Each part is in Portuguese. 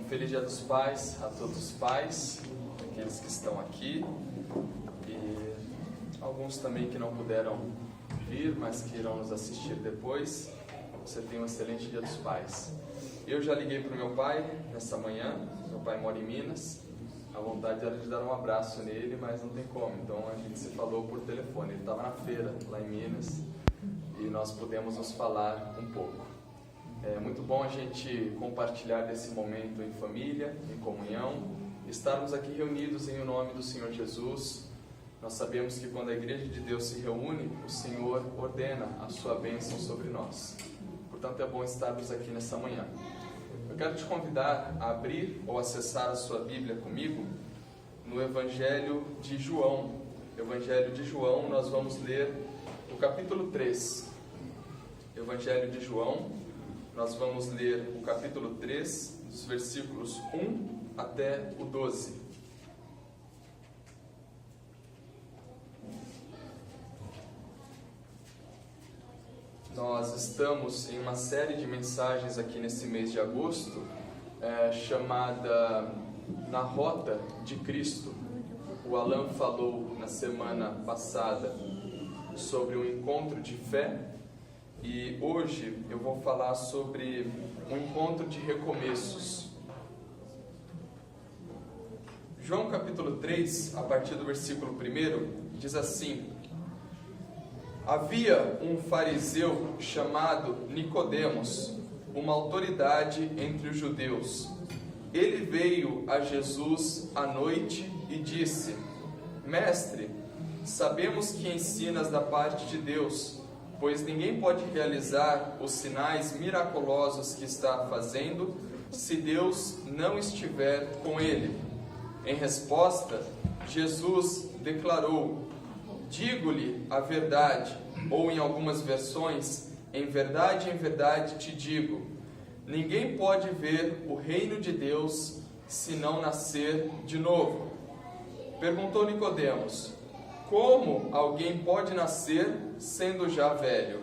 Feliz Dia dos Pais a todos os pais, aqueles que estão aqui e alguns também que não puderam vir, mas que irão nos assistir depois. Você tem um excelente Dia dos Pais. Eu já liguei para o meu pai nessa manhã, meu pai mora em Minas, a vontade era de dar um abraço nele, mas não tem como, então a gente se falou por telefone. Ele estava na feira lá em Minas e nós pudemos nos falar um pouco. É muito bom a gente compartilhar desse momento em família, em comunhão, estarmos aqui reunidos em nome do Senhor Jesus. Nós sabemos que quando a Igreja de Deus se reúne, o Senhor ordena a sua bênção sobre nós. Portanto, é bom estarmos aqui nessa manhã. Eu quero te convidar a abrir ou acessar a sua Bíblia comigo no Evangelho de João. Evangelho de João, nós vamos ler o capítulo 3. Evangelho de João. Nós vamos ler o capítulo 3, dos versículos 1 até o 12. Nós estamos em uma série de mensagens aqui nesse mês de agosto, chamada Na Rota de Cristo. O Alan falou na semana passada sobre um encontro de fé. E hoje eu vou falar sobre um encontro de recomeços. João capítulo 3, a partir do versículo 1, diz assim: Havia um fariseu chamado Nicodemos, uma autoridade entre os judeus. Ele veio a Jesus à noite e disse: Mestre, sabemos que ensinas da parte de Deus, pois ninguém pode realizar os sinais miraculosos que está fazendo se Deus não estiver com ele. Em resposta, Jesus declarou: Digo-lhe a verdade, ou em algumas versões, em verdade te digo, ninguém pode ver o reino de Deus se não nascer de novo. Perguntou Nicodemos: Como alguém pode nascer sendo já velho?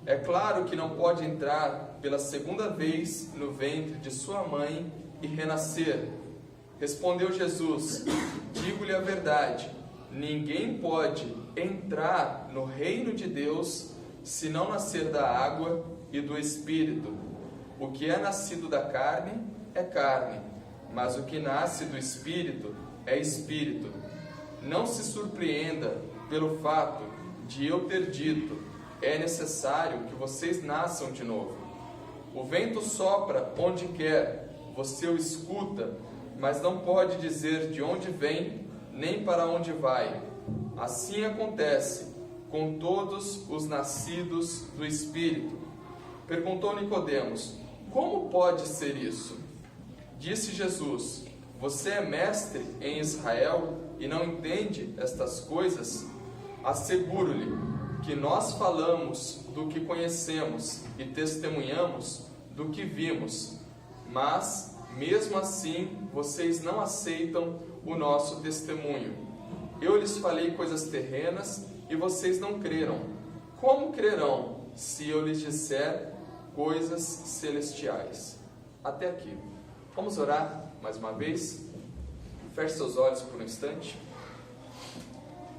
É claro que não pode entrar pela segunda vez no ventre de sua mãe e renascer. Respondeu Jesus: Digo-lhe a verdade, ninguém pode entrar no reino de Deus se não nascer da água e do Espírito. O que é nascido da carne é carne, mas o que nasce do Espírito é Espírito. Não se surpreenda pelo fato de eu ter dito: é necessário que vocês nasçam de novo. O vento sopra onde quer, você o escuta, mas não pode dizer de onde vem, nem para onde vai. Assim acontece com todos os nascidos do Espírito. Perguntou Nicodemos: Como pode ser isso? Disse Jesus: Você é mestre em Israel e não entende estas coisas? Asseguro-lhe que nós falamos do que conhecemos e testemunhamos do que vimos, mas mesmo assim vocês não aceitam o nosso testemunho. Eu lhes falei coisas terrenas e vocês não creram. Como crerão se eu lhes disser coisas celestiais? Até aqui. Vamos orar mais uma vez? Feche seus olhos por um instante.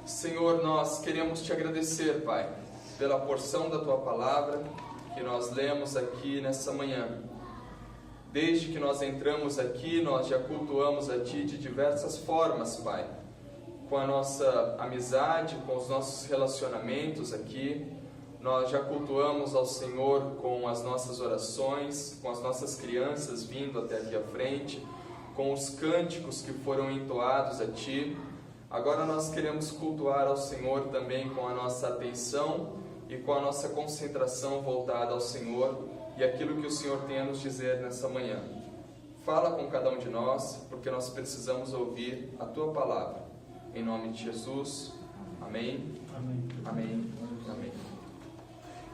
Senhor, nós queremos te agradecer, Pai, pela porção da Tua Palavra que nós lemos aqui nessa manhã. Desde que nós entramos aqui, nós já cultuamos a Ti de diversas formas, Pai. Com a nossa amizade, com os nossos relacionamentos aqui, nós já cultuamos ao Senhor com as nossas orações, com as nossas crianças vindo até aqui à frente, com os cânticos que foram entoados a Ti. Agora nós queremos cultuar ao Senhor também com a nossa atenção e com a nossa concentração voltada ao Senhor e aquilo que o Senhor tem a nos dizer nessa manhã. Fala com cada um de nós, porque nós precisamos ouvir a Tua Palavra. Em nome de Jesus, amém, amém, amém, amém.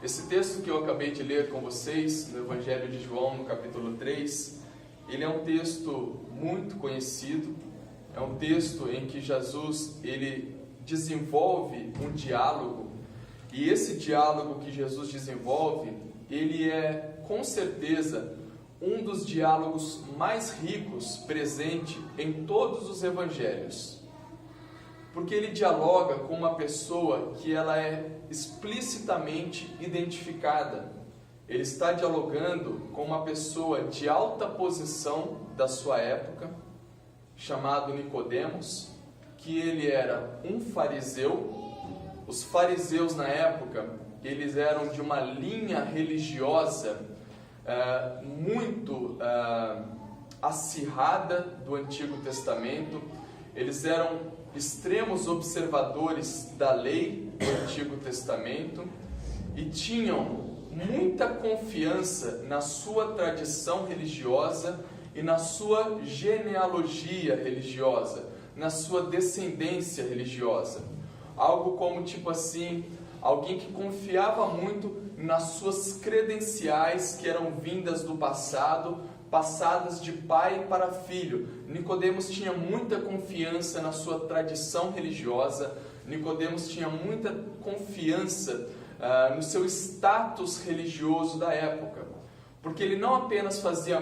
Esse texto que eu acabei de ler com vocês, no Evangelho de João, no capítulo 3, ele é um texto muito conhecido. É um texto em que Jesus ele desenvolve um diálogo, e esse diálogo que Jesus desenvolve, ele é com certeza um dos diálogos mais ricos presente em todos os evangelhos, porque ele dialoga com uma pessoa que ela é explicitamente identificada. Ele está dialogando com uma pessoa de alta posição da sua época, chamado Nicodemos, que ele era um fariseu. Os fariseus na época, eles eram de uma linha religiosa muito acirrada do Antigo Testamento. Eles eram extremos observadores da lei do Antigo Testamento e tinham muita confiança na sua tradição religiosa e na sua genealogia religiosa, na sua descendência religiosa. Algo como tipo assim, alguém que confiava muito nas suas credenciais que eram vindas do passado, passadas de pai para filho. Nicodemos tinha muita confiança na sua tradição religiosa. Nicodemos tinha muita confiança no seu status religioso da época, porque ele não apenas fazia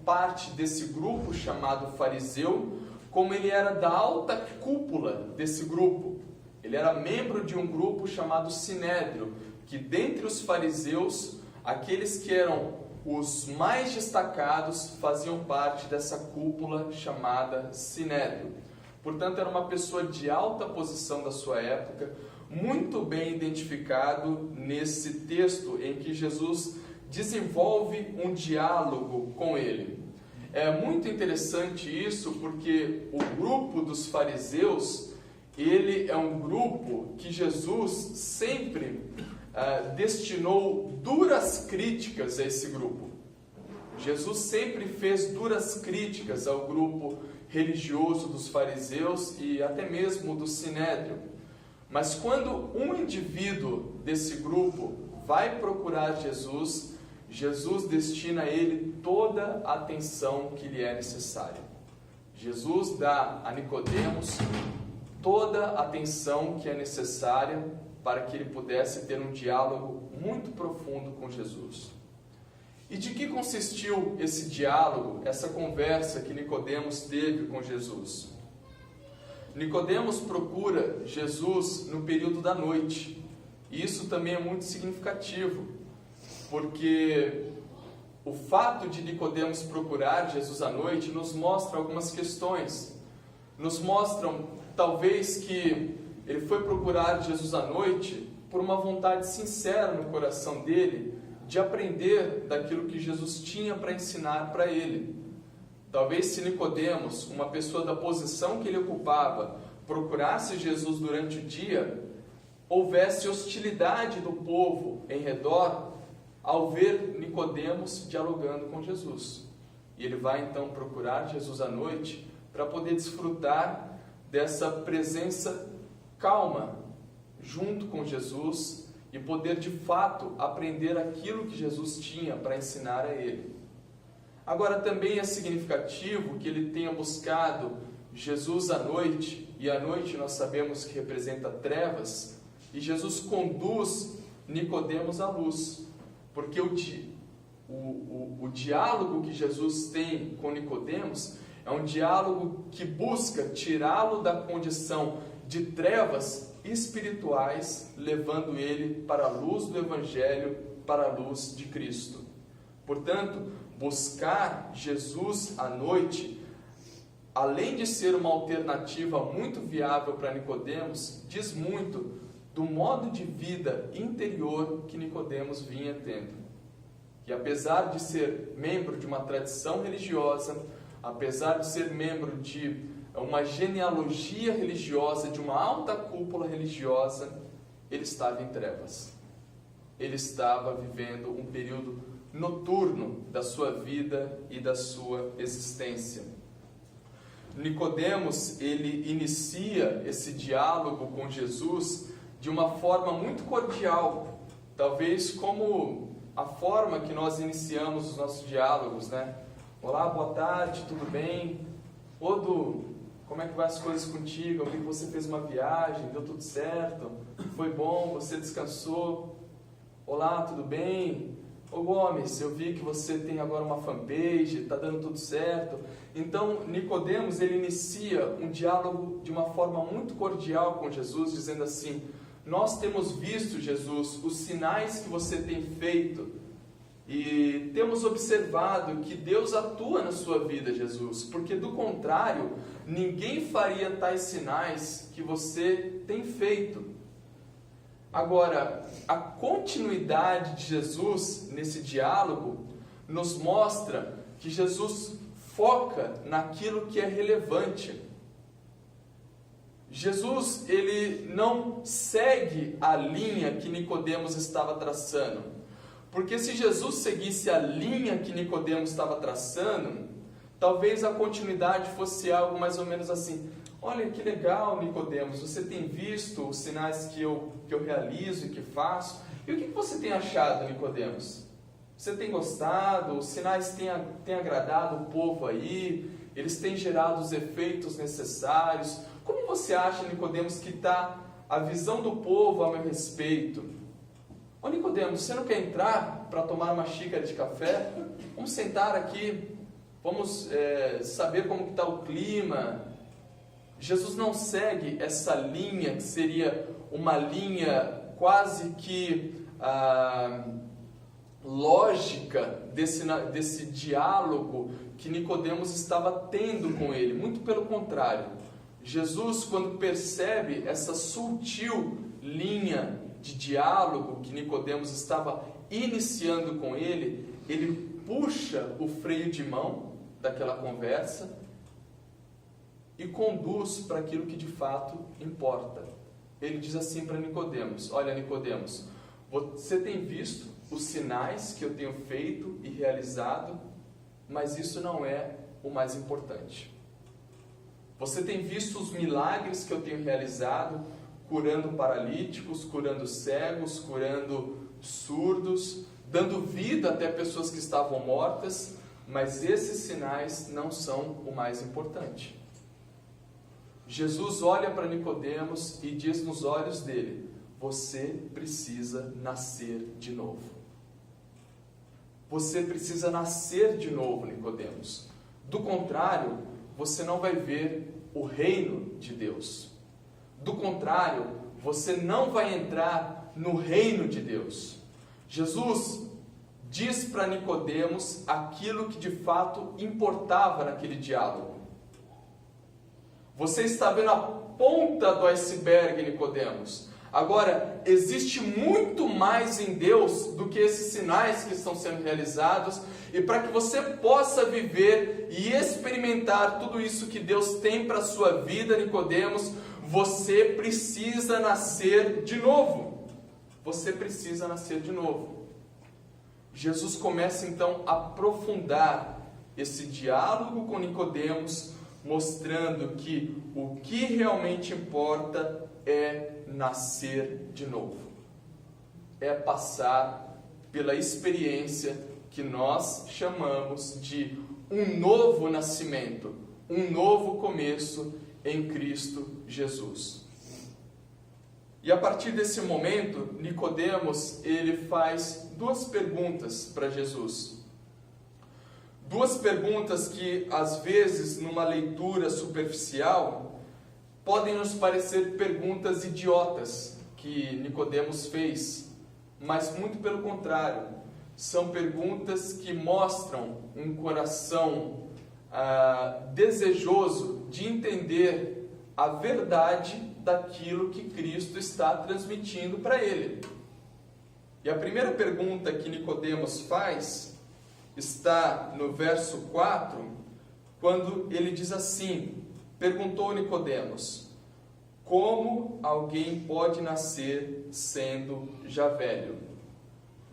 parte desse grupo chamado fariseu, como ele era da alta cúpula desse grupo. Ele era membro de um grupo chamado Sinédrio, que dentre os fariseus, aqueles que eram os mais destacados faziam parte dessa cúpula chamada Sinédrio. Portanto, era uma pessoa de alta posição da sua época, muito bem identificado nesse texto em que Jesus desenvolve um diálogo com ele. É muito interessante isso, porque o grupo dos fariseus, ele é um grupo que Jesus sempre destinou duras críticas a esse grupo. Jesus sempre fez duras críticas ao grupo religioso dos fariseus e até mesmo do Sinédrio. Mas quando um indivíduo desse grupo vai procurar Jesus, Jesus destina a ele toda a atenção que lhe é necessária. Jesus dá a Nicodemos toda a atenção que é necessária para que ele pudesse ter um diálogo muito profundo com Jesus. E de que consistiu esse diálogo, essa conversa que Nicodemos teve com Jesus? Nicodemos procura Jesus no período da noite. E isso também é muito significativo, porque o fato de Nicodemos procurar Jesus à noite nos mostra algumas questões. Nos mostram, talvez, que ele foi procurar Jesus à noite por uma vontade sincera no coração dele de aprender daquilo que Jesus tinha para ensinar para ele. Talvez se Nicodemos, uma pessoa da posição que ele ocupava, procurasse Jesus durante o dia, houvesse hostilidade do povo em redor ao ver Nicodemos dialogando com Jesus. E ele vai então procurar Jesus à noite para poder desfrutar dessa presença calma junto com Jesus e poder de fato aprender aquilo que Jesus tinha para ensinar a ele. Agora também é significativo que ele tenha buscado Jesus à noite, e a noite nós sabemos que representa trevas, e Jesus conduz Nicodemos à luz, porque o diálogo que Jesus tem com Nicodemos é um diálogo que busca tirá-lo da condição de trevas espirituais, levando ele para a luz do Evangelho, para a luz de Cristo. Portanto, buscar Jesus à noite, além de ser uma alternativa muito viável para Nicodemos, diz muito do modo de vida interior que Nicodemos vinha tendo. E apesar de ser membro de uma tradição religiosa, apesar de ser membro de uma genealogia religiosa, de uma alta cúpula religiosa, ele estava em trevas. Ele estava vivendo um período noturno da sua vida e da sua existência. Nicodemos, ele inicia esse diálogo com Jesus de uma forma muito cordial, talvez como a forma que nós iniciamos os nossos diálogos, né? Olá, boa tarde, tudo bem? Odo, como é que vai as coisas contigo? Eu vi que você fez uma viagem, deu tudo certo? Foi bom? Você descansou? Olá, tudo bem? Ô Gomes, eu vi que você tem agora uma fanpage, está dando tudo certo. Então, Nicodemos, ele inicia um diálogo de uma forma muito cordial com Jesus, dizendo assim: nós temos visto, Jesus, os sinais que você tem feito e temos observado que Deus atua na sua vida, Jesus, porque do contrário, ninguém faria tais sinais que você tem feito. Agora, a continuidade de Jesus nesse diálogo nos mostra que Jesus foca naquilo que é relevante. Jesus, ele não segue a linha que Nicodemos estava traçando. Porque se Jesus seguisse a linha que Nicodemos estava traçando, talvez a continuidade fosse algo mais ou menos assim: olha que legal, Nicodemos, você tem visto os sinais que eu realizo e que faço. E o que você tem achado, Nicodemos? Você tem gostado? Os sinais têm agradado o povo aí? Eles têm gerado os efeitos necessários? Como você acha, Nicodemos, que está a visão do povo a meu respeito? Ô Nicodemos, você não quer entrar para tomar uma xícara de café? Vamos sentar aqui, vamos saber como está o clima. Jesus não segue essa linha que seria uma linha quase que lógica desse diálogo que Nicodemos estava tendo com ele. Muito pelo contrário. Jesus, quando percebe essa sutil linha de diálogo que Nicodemos estava iniciando com ele, ele puxa o freio de mão daquela conversa e conduz para aquilo que de fato importa. Ele diz assim para Nicodemos: olha, Nicodemos, você tem visto os sinais que eu tenho feito e realizado, mas isso não é o mais importante. Você tem visto os milagres que eu tenho realizado, curando paralíticos, curando cegos, curando surdos, dando vida até pessoas que estavam mortas, mas esses sinais não são o mais importante. Jesus olha para Nicodemos e diz nos olhos dele: você precisa nascer de novo. Você precisa nascer de novo, Nicodemos. Do contrário, você não vai ver o reino de Deus. Do contrário, você não vai entrar no reino de Deus. Jesus diz para Nicodemos aquilo que de fato importava naquele diálogo. Você está vendo a ponta do iceberg, Nicodemos. Agora, existe muito mais em Deus do que esses sinais que estão sendo realizados, e para que você possa viver e experimentar tudo isso que Deus tem para a sua vida, Nicodemos, você precisa nascer de novo. Você precisa nascer de novo. Jesus começa então a aprofundar esse diálogo com Nicodemos, mostrando que o que realmente importa é nascer de novo. É passar pela experiência que nós chamamos de um novo nascimento, um novo começo em Cristo Jesus. E a partir desse momento, Nicodemos, ele faz duas perguntas para Jesus. Duas perguntas que, às vezes, numa leitura superficial, podem nos parecer perguntas idiotas que Nicodemos fez, mas muito pelo contrário, são perguntas que mostram um coração desejoso de entender a verdade daquilo que Cristo está transmitindo para ele. E a primeira pergunta que Nicodemos faz está no verso 4, quando ele diz assim: perguntou Nicodemos: como alguém pode nascer sendo já velho?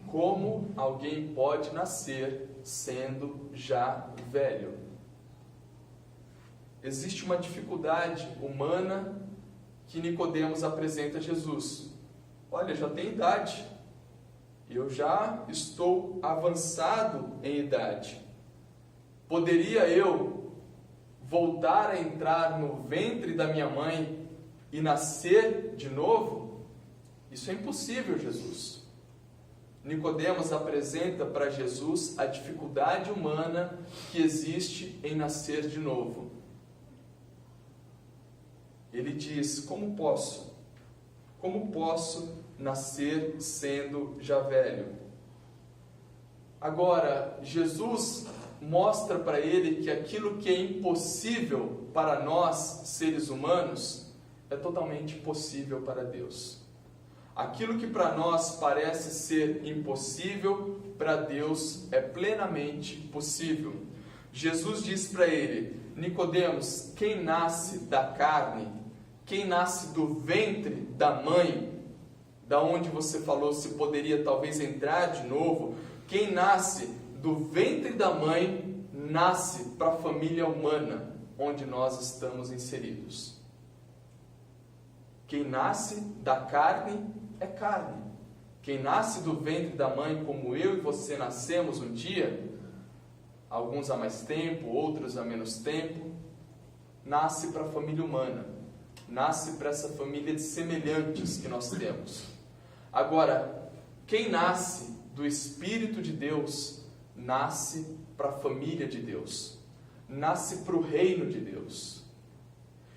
Como alguém pode nascer sendo já velho? Existe uma dificuldade humana que Nicodemos apresenta a Jesus. Olha, já tenho idade. Eu já estou avançado em idade. Poderia eu voltar a entrar no ventre da minha mãe e nascer de novo? Isso é impossível, Jesus. Nicodemos apresenta para Jesus a dificuldade humana que existe em nascer de novo. Ele diz: como posso nascer sendo já velho? Agora, Jesus mostra para ele que aquilo que é impossível para nós, seres humanos, é totalmente possível para Deus. Aquilo que para nós parece ser impossível, para Deus é plenamente possível. Jesus diz para ele: Nicodemos, quem nasce da carne, quem nasce do ventre da mãe, da onde você falou se poderia talvez entrar de novo, quem nasce do ventre da mãe, nasce para a família humana, onde nós estamos inseridos. Quem nasce da carne é carne. Quem nasce do ventre da mãe, como eu e você nascemos um dia, alguns há mais tempo, outros há menos tempo, nasce para a família humana, nasce para essa família de semelhantes que nós temos. Agora, quem nasce do Espírito de Deus, nasce para a família de Deus, nasce para o reino de Deus.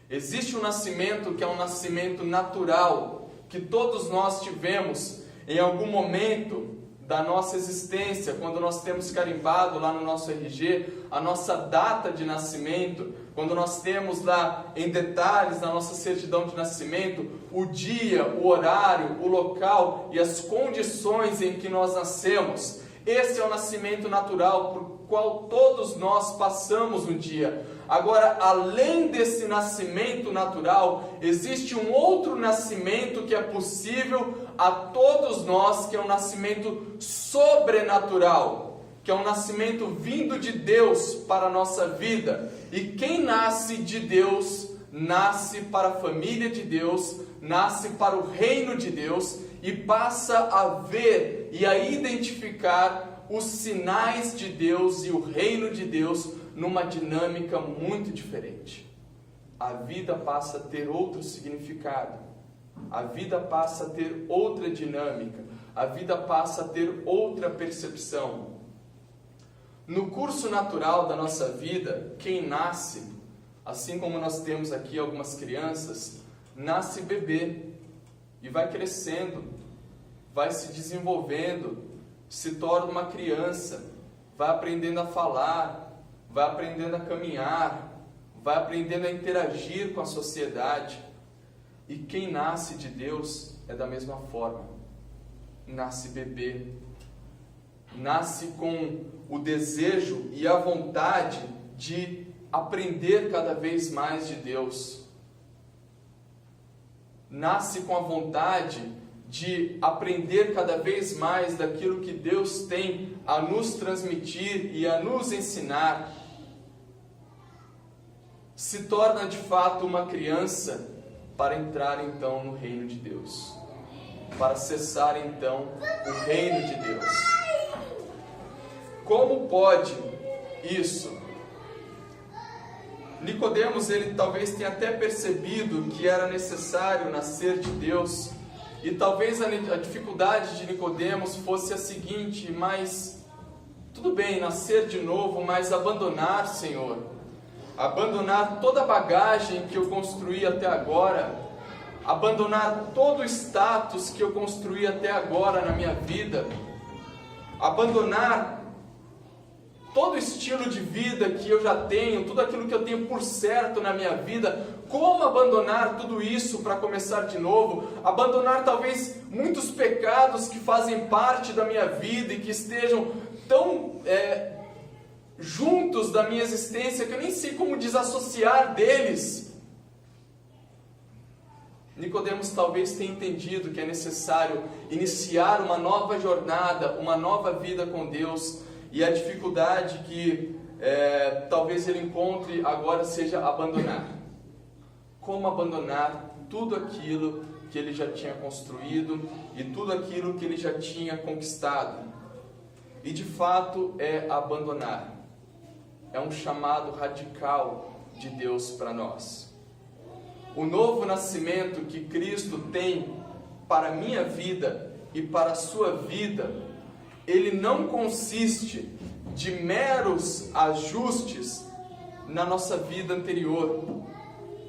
Existe um nascimento que é um nascimento natural, que todos nós tivemos em algum momento da nossa existência, quando nós temos carimbado lá no nosso RG a nossa data de nascimento, quando nós temos lá em detalhes na nossa certidão de nascimento o dia, o horário, o local e as condições em que nós nascemos. Esse é o nascimento natural por qual todos nós passamos um dia. Agora, além desse nascimento natural, existe um outro nascimento que é possível a todos nós, que é um nascimento sobrenatural, que é um nascimento vindo de Deus para a nossa vida. E quem nasce de Deus, nasce para a família de Deus, nasce para o reino de Deus e passa a ver e a identificar os sinais de Deus e o reino de Deus numa dinâmica muito diferente. A vida passa a ter outro significado, a vida passa a ter outra dinâmica, a vida passa a ter outra percepção. No curso natural da nossa vida, quem nasce, assim como nós temos aqui algumas crianças, nasce bebê e vai crescendo, vai se desenvolvendo, se torna uma criança, vai aprendendo a falar, vai aprendendo a caminhar, vai aprendendo a interagir com a sociedade. E quem nasce de Deus é da mesma forma. Nasce bebê, nasce com o desejo e a vontade de aprender cada vez mais de Deus. Nasce com a vontade de aprender cada vez mais daquilo que Deus tem a nos transmitir e a nos ensinar. Se torna de fato uma criança para entrar então no reino de Deus, para acessar então o reino de Deus. Como pode isso? Nicodemos, ele talvez tenha até percebido que era necessário nascer de Deus, e talvez a dificuldade de Nicodemos fosse a seguinte: mas tudo bem, nascer de novo, mas abandonar, Senhor, abandonar toda a bagagem que eu construí até agora, abandonar todo o status que eu construí até agora na minha vida, abandonar todo o estilo de vida que eu já tenho, tudo aquilo que eu tenho por certo na minha vida. Como abandonar tudo isso para começar de novo? Abandonar talvez muitos pecados que fazem parte da minha vida e que estejam tão juntos da minha existência que eu nem sei como desassociar deles. Nicodemos talvez tenha entendido que é necessário iniciar uma nova jornada, uma nova vida com Deus, e a dificuldade que talvez ele encontre agora seja abandonar. Como abandonar tudo aquilo que ele já tinha construído e tudo aquilo que ele já tinha conquistado. E de fato é abandonar. É um chamado radical de Deus para nós. O novo nascimento que Cristo tem para a minha vida e para a sua vida ele não consiste de meros ajustes na nossa vida anterior.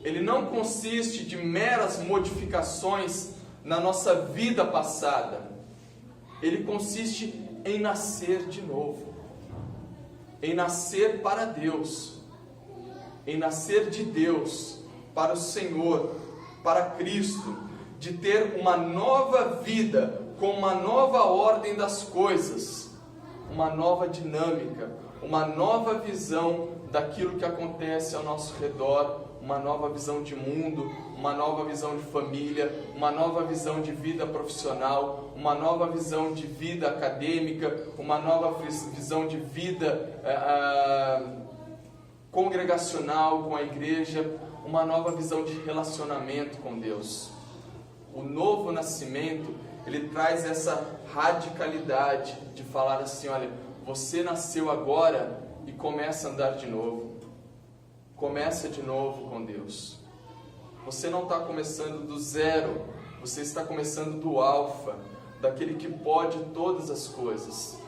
Ele não consiste de meras modificações na nossa vida passada. Ele consiste em nascer de novo, em nascer para Deus, em nascer de Deus, para o Senhor, para Cristo, de ter uma nova vida, com uma nova ordem das coisas, uma nova dinâmica, uma nova visão daquilo que acontece ao nosso redor, uma nova visão de mundo, uma nova visão de família, uma nova visão de vida profissional, uma nova visão de vida acadêmica, uma nova visão de vida congregacional com a igreja, uma nova visão de relacionamento com Deus. O novo nascimento, ele traz essa radicalidade de falar assim: olha, você nasceu agora e começa a andar de novo. Começa de novo com Deus. Você não está começando do zero, você está começando do alfa, daquele que pode todas as coisas,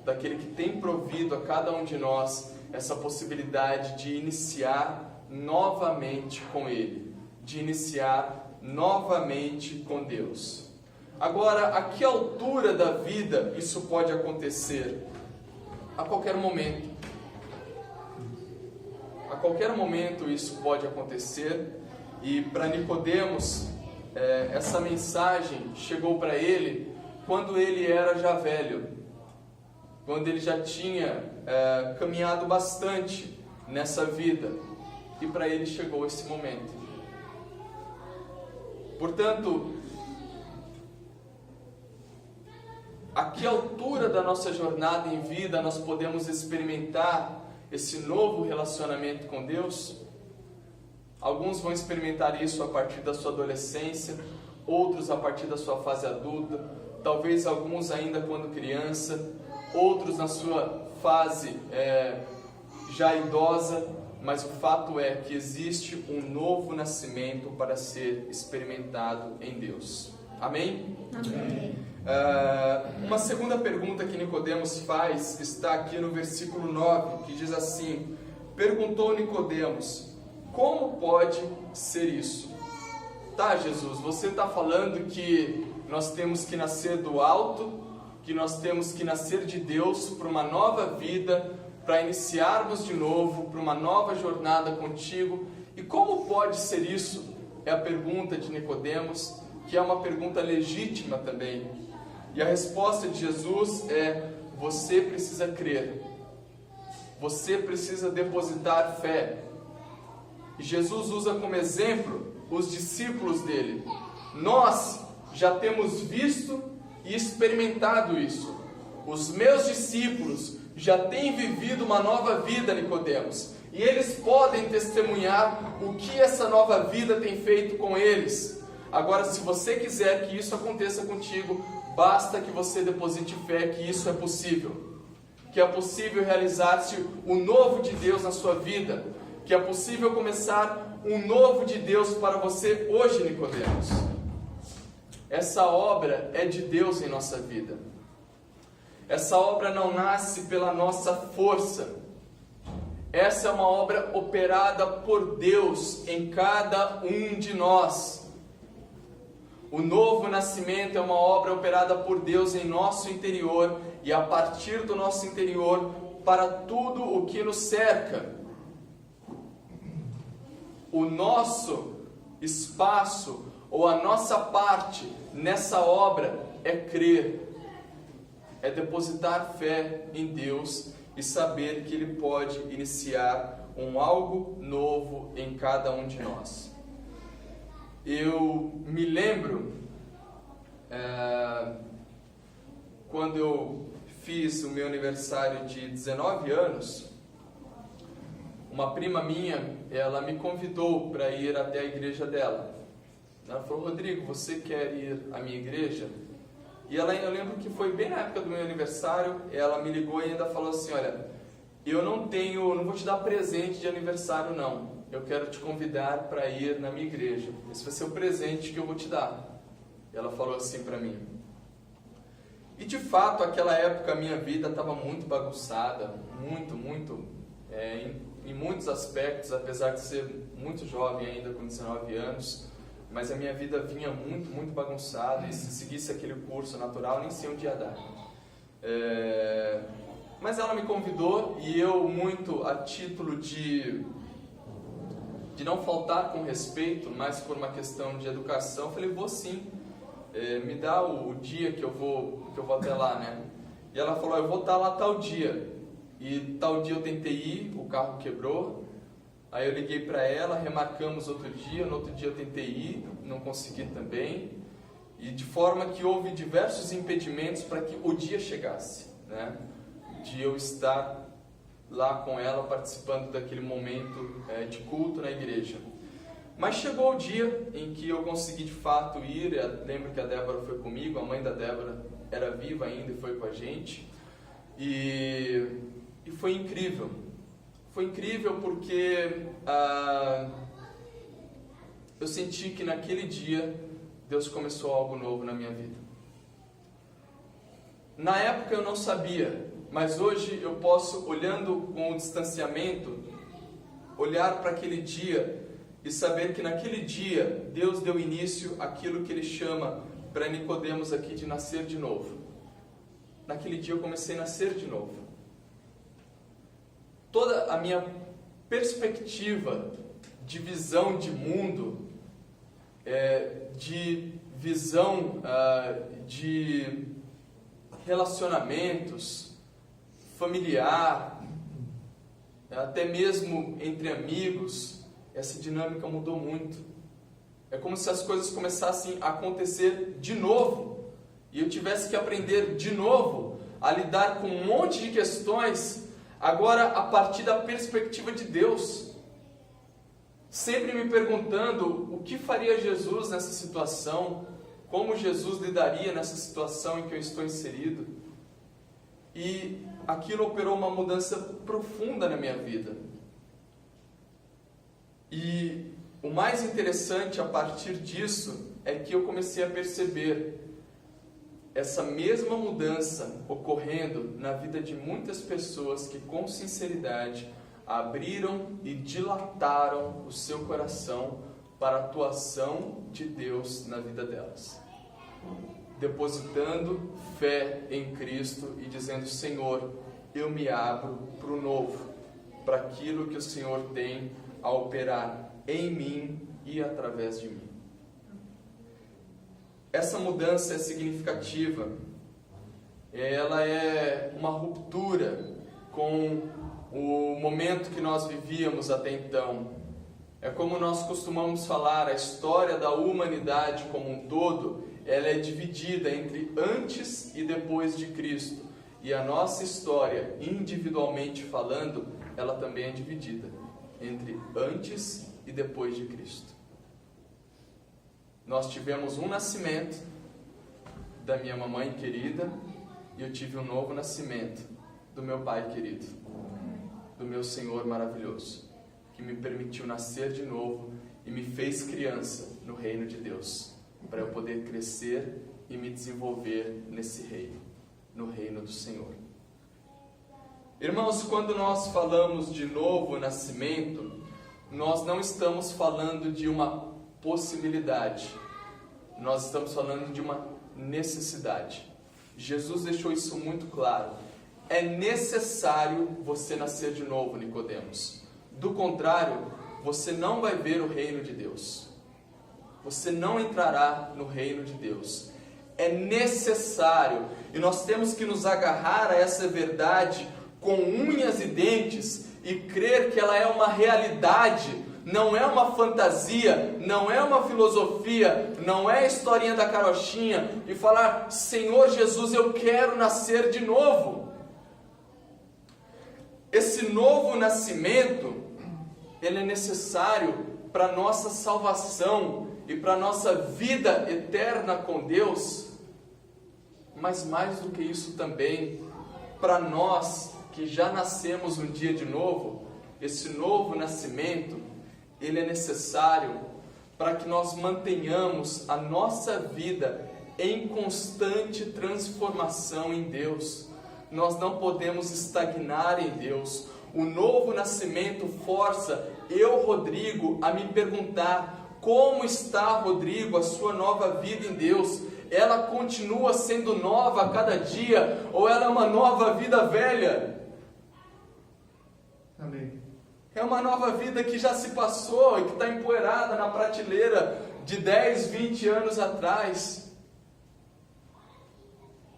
daquele que tem provido a cada um de nós essa possibilidade de iniciar novamente com Ele, de iniciar novamente com Deus. Agora, a que altura da vida isso pode acontecer? A qualquer momento. A qualquer momento isso pode acontecer. E para Nicodemos, essa mensagem chegou para ele quando ele era já velho, quando ele já tinha caminhado bastante nessa vida, e para ele chegou esse momento. Portanto, a que altura da nossa jornada em vida nós podemos experimentar esse novo relacionamento com Deus? Alguns vão experimentar isso a partir da sua adolescência, outros a partir da sua fase adulta, talvez alguns ainda quando criança, outros na sua fase já idosa, mas o fato é que existe um novo nascimento para ser experimentado em Deus. Amém? Amém. Uma segunda pergunta que Nicodemos faz está aqui no versículo 9, que diz assim: perguntou Nicodemos, como pode ser isso? Tá, Jesus, você está falando que nós temos que nascer do alto, que nós temos que nascer de Deus para uma nova vida, para iniciarmos de novo, para uma nova jornada contigo. E como pode ser isso? É a pergunta de Nicodemos, que é uma pergunta legítima também. E a resposta de Jesus é: você precisa crer, você precisa depositar fé. E Jesus usa como exemplo os discípulos dele. Nós já temos visto e experimentado isso. Os meus discípulos já têm vivido uma nova vida, Nicodemos, e eles podem testemunhar o que essa nova vida tem feito com eles. Agora, se você quiser que isso aconteça contigo, basta que você deposite fé que isso é possível, que é possível realizar-se o novo de Deus na sua vida, que é possível começar um novo de Deus para você hoje, Nicodemos. Essa obra é de Deus em nossa vida. Essa obra não nasce pela nossa força. Essa é uma obra operada por Deus em cada um de nós. O novo nascimento é uma obra operada por Deus em nosso interior e a partir do nosso interior para tudo o que nos cerca. O nosso espaço ou a nossa parte nessa obra é crer, é depositar fé em Deus e saber que Ele pode iniciar algo novo em cada um de nós. Eu me lembro, quando eu fiz o meu aniversário de 19 anos, uma prima minha, ela me convidou para ir até a igreja dela. Ela falou: Rodrigo, você quer ir à minha igreja? E eu lembro que foi bem na época do meu aniversário, ela me ligou e ainda falou assim: olha, eu não vou te dar presente de aniversário não. Eu quero te convidar para ir na minha igreja. Esse vai ser o presente que eu vou te dar. Ela falou assim para mim. E de fato, aquela época a minha vida estava muito bagunçada, em muitos aspectos, apesar de ser muito jovem ainda, com 19 anos, mas a minha vida vinha muito bagunçada, e se seguisse aquele curso natural, nem sei onde ia dar. Mas ela me convidou, e eu, muito a título de não faltar com respeito, mas por uma questão de educação, falei, vou sim, me dá o dia que eu vou até lá, né? E ela falou, eu vou estar lá tal dia. E tal dia eu tentei ir, o carro quebrou, aí eu liguei para ela, remarcamos outro dia, no outro dia eu tentei ir, não consegui também, e de forma que houve diversos impedimentos para que o dia chegasse, né? De eu estar lá com ela, participando daquele momento de culto na igreja. Mas chegou o dia em que eu consegui de fato ir. Eu lembro que a Débora foi comigo, a mãe da Débora era viva ainda e foi com a gente, e foi incrível. Foi incrível porque eu senti que naquele dia Deus começou algo novo na minha vida. Na época eu não sabia, mas hoje eu posso, olhando com o distanciamento, olhar para aquele dia e saber que naquele dia Deus deu início àquilo que Ele chama para Nicodemos aqui de nascer de novo. Naquele dia eu comecei a nascer de novo. Toda a minha perspectiva de visão de mundo, de visão de relacionamentos, familiar, até mesmo entre amigos, essa dinâmica mudou muito. É como se as coisas começassem a acontecer de novo, e eu tivesse que aprender de novo a lidar com um monte de questões, agora a partir da perspectiva de Deus. Sempre me perguntando o que faria Jesus nessa situação, como Jesus lidaria nessa situação em que eu estou inserido. E aquilo operou uma mudança profunda na minha vida. E o mais interessante a partir disso é que eu comecei a perceber essa mesma mudança ocorrendo na vida de muitas pessoas que com sinceridade abriram e dilataram o seu coração para a atuação de Deus na vida delas, depositando fé em Cristo e dizendo, Senhor, eu me abro para o novo, para aquilo que o Senhor tem a operar em mim e através de mim. Essa mudança é significativa, ela é uma ruptura com o momento que nós vivíamos até então. É como nós costumamos falar, a história da humanidade como um todo, ela é dividida entre antes e depois de Cristo. E a nossa história, individualmente falando, ela também é dividida entre antes e depois de Cristo. Nós tivemos um nascimento da minha mamãe querida, e eu tive um novo nascimento do meu pai querido, do meu Senhor maravilhoso, que me permitiu nascer de novo e me fez criança no reino de Deus, para eu poder crescer e me desenvolver nesse reino, no reino do Senhor. Irmãos, quando nós falamos de novo nascimento, nós não estamos falando de uma possibilidade, nós estamos falando de uma necessidade. Jesus deixou isso muito claro. É necessário você nascer de novo, Nicodemos. Do contrário, você não vai ver o reino de Deus. Você não entrará no reino de Deus. É necessário, e nós temos que nos agarrar a essa verdade com unhas e dentes e crer que ela é uma realidade, não é uma fantasia, não é uma filosofia, não é a historinha da carochinha, e falar, Senhor Jesus, eu quero nascer de novo. Esse novo nascimento, ele é necessário para a nossa salvação e para a nossa vida eterna com Deus, mas mais do que isso também, para nós que já nascemos um dia de novo, esse novo nascimento, ele é necessário para que nós mantenhamos a nossa vida em constante transformação em Deus. Nós não podemos estagnar em Deus. O novo nascimento força eu, Rodrigo, a me perguntar: como está, Rodrigo, a sua nova vida em Deus? Ela continua sendo nova a cada dia, ou ela é uma nova vida velha? Amém. É uma nova vida que já se passou e que está empoeirada na prateleira de 10, 20 anos atrás.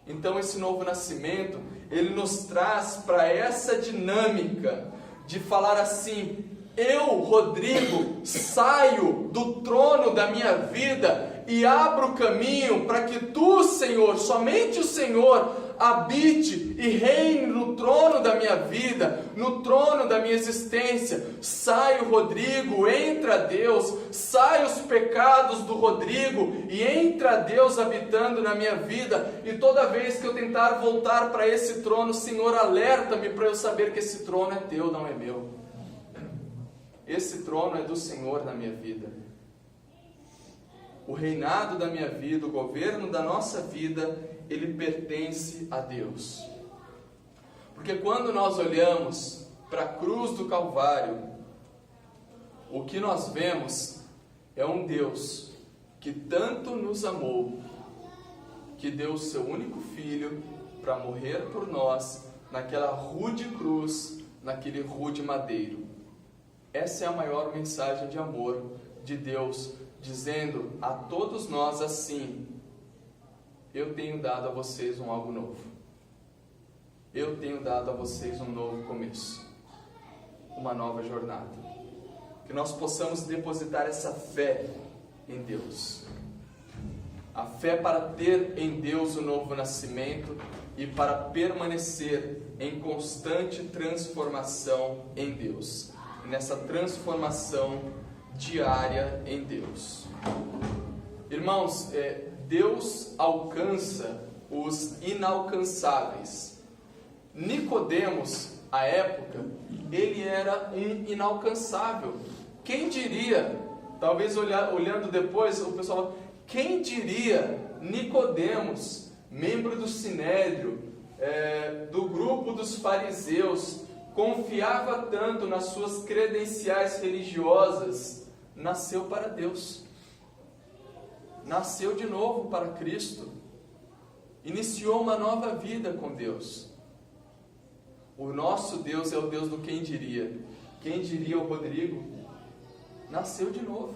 Então esse novo nascimento, ele nos traz para essa dinâmica de falar assim: eu, Rodrigo, saio do trono da minha vida e abro caminho para que tu, Senhor, somente o Senhor, habite e reine no trono da minha vida, no trono da minha existência. Sai o Rodrigo, entra Deus, sai os pecados do Rodrigo e entra Deus habitando na minha vida. E toda vez que eu tentar voltar para esse trono, Senhor, alerta-me para eu saber que esse trono é teu, não é meu. Esse trono é do Senhor na minha vida. O reinado da minha vida, o governo da nossa vida, ele pertence a Deus. Porque quando nós olhamos para a cruz do Calvário, o que nós vemos é um Deus que tanto nos amou, que deu o seu único filho para morrer por nós, naquela rude cruz, naquele rude madeiro. Essa é a maior mensagem de amor de Deus, dizendo a todos nós assim: eu tenho dado a vocês um algo novo. Eu tenho dado a vocês um novo começo, uma nova jornada. Que nós possamos depositar essa fé em Deus. A fé para ter em Deus o novo nascimento e para permanecer em constante transformação em Deus. Nessa transformação diária em Deus. Irmãos, Deus alcança os inalcançáveis. Nicodemos, à época, ele era um inalcançável. Quem diria, talvez olhando depois, o pessoal, quem diria Nicodemos, membro do Sinédrio, do grupo dos fariseus, confiava tanto nas suas credenciais religiosas, nasceu para Deus. Nasceu de novo para Cristo. Iniciou uma nova vida com Deus. O nosso Deus é o Deus do quem diria. Quem diria o Rodrigo? Nasceu de novo.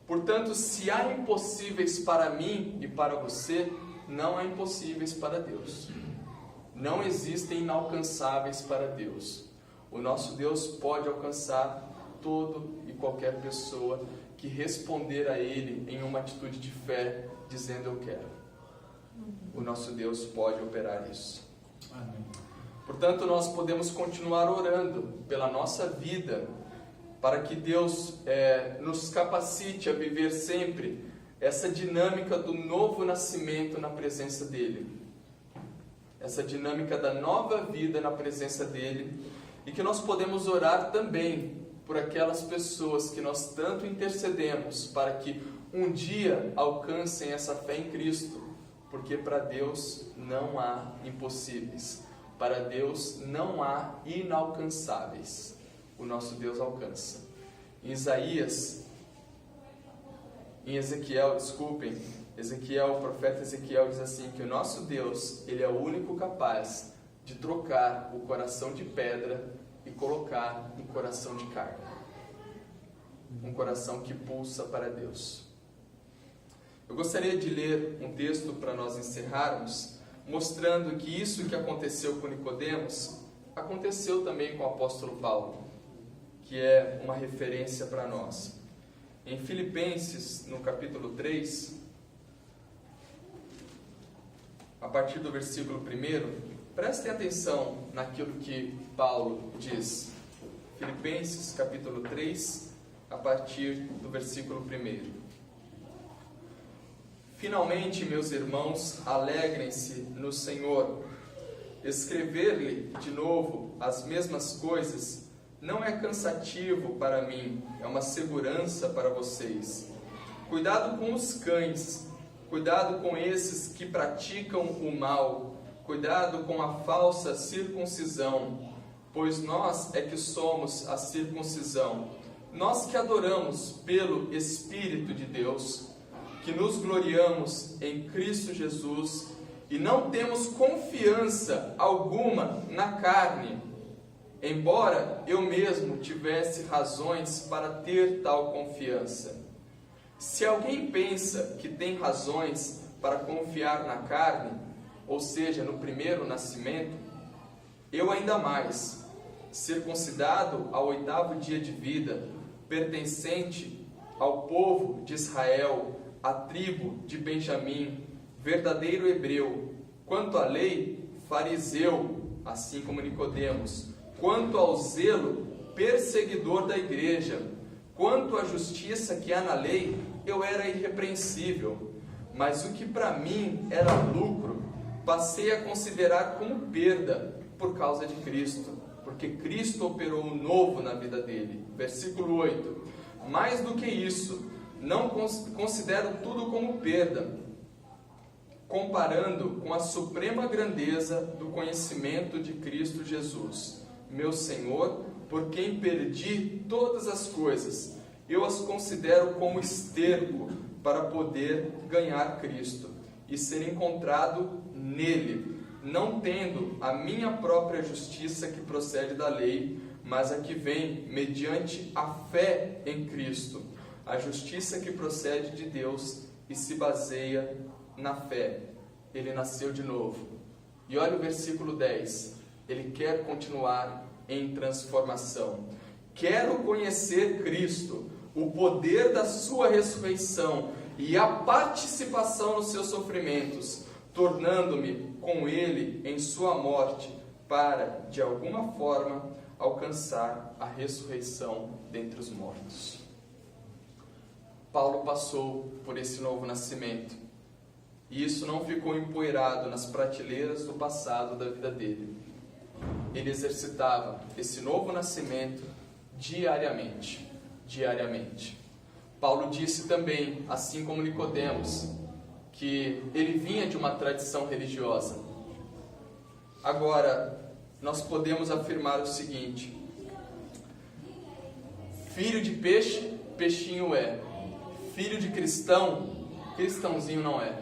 Portanto, se há impossíveis para mim e para você, não há impossíveis para Deus. Não existem inalcançáveis para Deus. O nosso Deus pode alcançar todo e qualquer pessoa que responder a Ele em uma atitude de fé, dizendo eu quero. O nosso Deus pode operar isso. Amém. Portanto, nós podemos continuar orando pela nossa vida, para que Deus nos capacite a viver sempre essa dinâmica do novo nascimento na presença dEle. Essa dinâmica da nova vida na presença dEle, e que nós podemos orar também por aquelas pessoas que nós tanto intercedemos, para que um dia alcancem essa fé em Cristo, porque para Deus não há impossíveis, para Deus não há inalcançáveis, o nosso Deus alcança. Em Ezequiel, o profeta Ezequiel diz assim, que o nosso Deus, Ele é o único capaz de trocar o coração de pedra e colocar um coração de carne. Um coração que pulsa para Deus. Eu gostaria de ler um texto para nós encerrarmos, mostrando que isso que aconteceu com Nicodemos, aconteceu também com o apóstolo Paulo, que é uma referência para nós. Em Filipenses, no capítulo 3, a partir do versículo 1, prestem atenção naquilo que Paulo diz. Filipenses, capítulo 3, a partir do versículo 1. Finalmente, meus irmãos, alegrem-se no Senhor. Escrever-lhe de novo as mesmas coisas não é cansativo para mim, é uma segurança para vocês. Cuidado com os cães, cuidado com esses que praticam o mal, cuidado com a falsa circuncisão, pois nós é que somos a circuncisão. Nós que adoramos pelo Espírito de Deus, que nos gloriamos em Cristo Jesus e não temos confiança alguma na carne, embora eu mesmo tivesse razões para ter tal confiança. Se alguém pensa que tem razões para confiar na carne, ou seja, no primeiro nascimento, eu ainda mais, circuncidado ao 8º dia de vida, pertencente ao povo de Israel, à tribo de Benjamim, verdadeiro hebreu, quanto à lei, fariseu, assim como Nicodemos, quanto ao zelo, perseguidor da igreja, quanto à justiça que há na lei, eu era irrepreensível. Mas o que para mim era lucro, passei a considerar como perda por causa de Cristo, porque Cristo operou o novo na vida dele. Versículo 8. Mais do que isso, não considero tudo como perda, comparando com a suprema grandeza do conhecimento de Cristo Jesus, meu Senhor, por quem perdi todas as coisas. Eu as considero como esterco para poder ganhar Cristo e ser encontrado nele, não tendo a minha própria justiça que procede da lei, mas a que vem mediante a fé em Cristo, a justiça que procede de Deus e se baseia na fé. Ele nasceu de novo. E olha o versículo 10. Ele quer continuar em transformação. Quero conhecer Cristo, o poder da sua ressurreição e a participação nos seus sofrimentos, tornando-me com ele em sua morte, para, de alguma forma, alcançar a ressurreição dentre os mortos. Paulo passou por esse novo nascimento, e isso não ficou empoeirado nas prateleiras do passado da vida dele. Ele exercitava esse novo nascimento diariamente. Paulo disse também, assim como Nicodemos, que ele vinha de uma tradição religiosa. Agora, nós podemos afirmar o seguinte: filho de peixe, peixinho é. Filho de cristão, cristãozinho não é.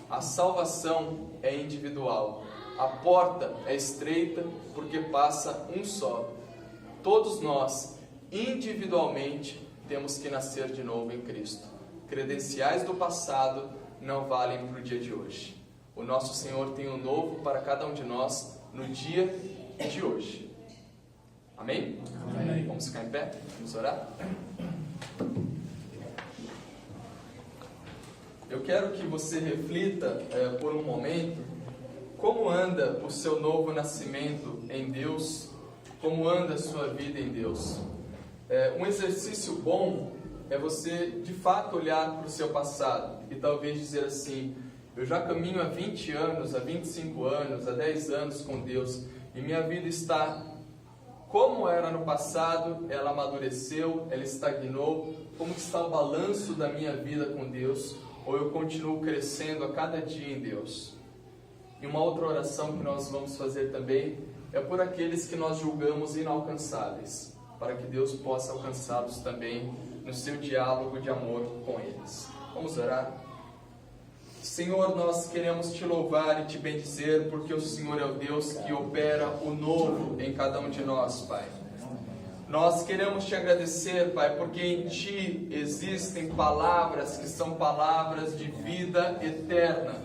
A salvação é individual. A porta é estreita porque passa um só. Todos nós, individualmente, temos que nascer de novo em Cristo. Credenciais do passado não valem para o dia de hoje. O nosso Senhor tem um novo para cada um de nós no dia de hoje. Amém? Amém. Vamos ficar em pé? Vamos orar? Eu quero que você reflita por um momento como anda o seu novo nascimento em Deus, como anda a sua vida em Deus. Um exercício bom é você de fato olhar para o seu passado e talvez dizer assim: eu já caminho há 20 anos, há 25 anos, há 10 anos com Deus e minha vida está como era no passado, ela amadureceu, ela estagnou, como está o balanço da minha vida com Deus, ou eu continuo crescendo a cada dia em Deus. E uma outra oração que nós vamos fazer também é por aqueles que nós julgamos inalcançáveis, para que Deus possa alcançá-los também no seu diálogo de amor com eles. Vamos orar? Senhor, nós queremos te louvar e te bendizer, porque o Senhor é o Deus que opera o novo em cada um de nós, Pai. Nós queremos te agradecer, Pai, porque em Ti existem palavras que são palavras de vida eterna.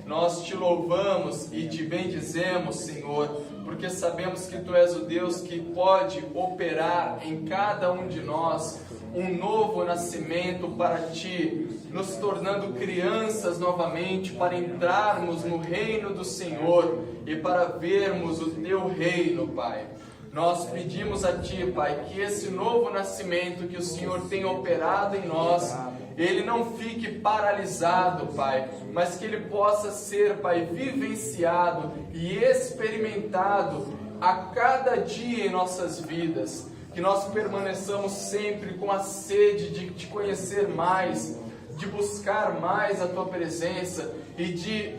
Nós te louvamos e te bendizemos, Senhor, porque sabemos que Tu és o Deus que pode operar em cada um de nós um novo nascimento para Ti, nos tornando crianças novamente, para entrarmos no reino do Senhor e para vermos o Teu reino, Pai. Nós pedimos a Ti, Pai, que esse novo nascimento que o Senhor tem operado em nós, ele não fique paralisado, Pai, mas que ele possa ser, Pai, vivenciado e experimentado a cada dia em nossas vidas. Que nós permaneçamos sempre com a sede de Te conhecer mais, de buscar mais a Tua presença e de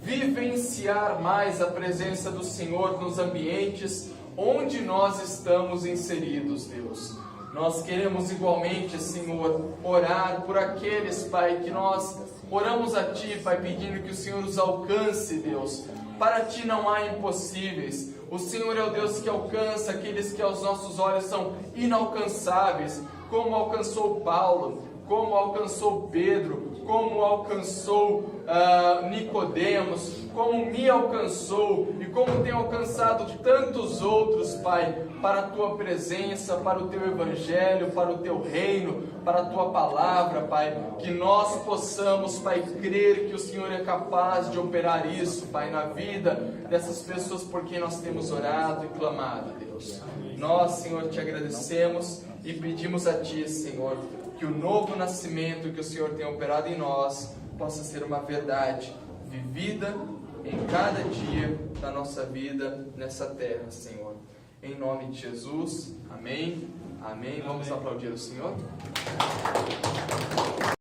vivenciar mais a presença do Senhor nos ambientes onde nós estamos inseridos, Deus. Nós queremos igualmente, Senhor, orar por aqueles, Pai, que nós oramos a Ti, Pai, pedindo que o Senhor os alcance, Deus. Para Ti não há impossíveis. O Senhor é o Deus que alcança aqueles que aos nossos olhos são inalcançáveis, como alcançou Paulo, como alcançou Pedro, como alcançou Nicodemos, como me alcançou e como tem alcançado tantos outros, Pai, para a Tua presença, para o Teu Evangelho, para o Teu reino, para a Tua palavra, Pai, que nós possamos, Pai, crer que o Senhor é capaz de operar isso, Pai, na vida dessas pessoas por quem nós temos orado e clamado, Deus. Nós, Senhor, Te agradecemos e pedimos a Ti, Senhor, que o novo nascimento que o Senhor tem operado em nós possa ser uma verdade vivida em cada dia da nossa vida nessa terra, Senhor. Em nome de Jesus, amém, amém. Vamos aplaudir o Senhor?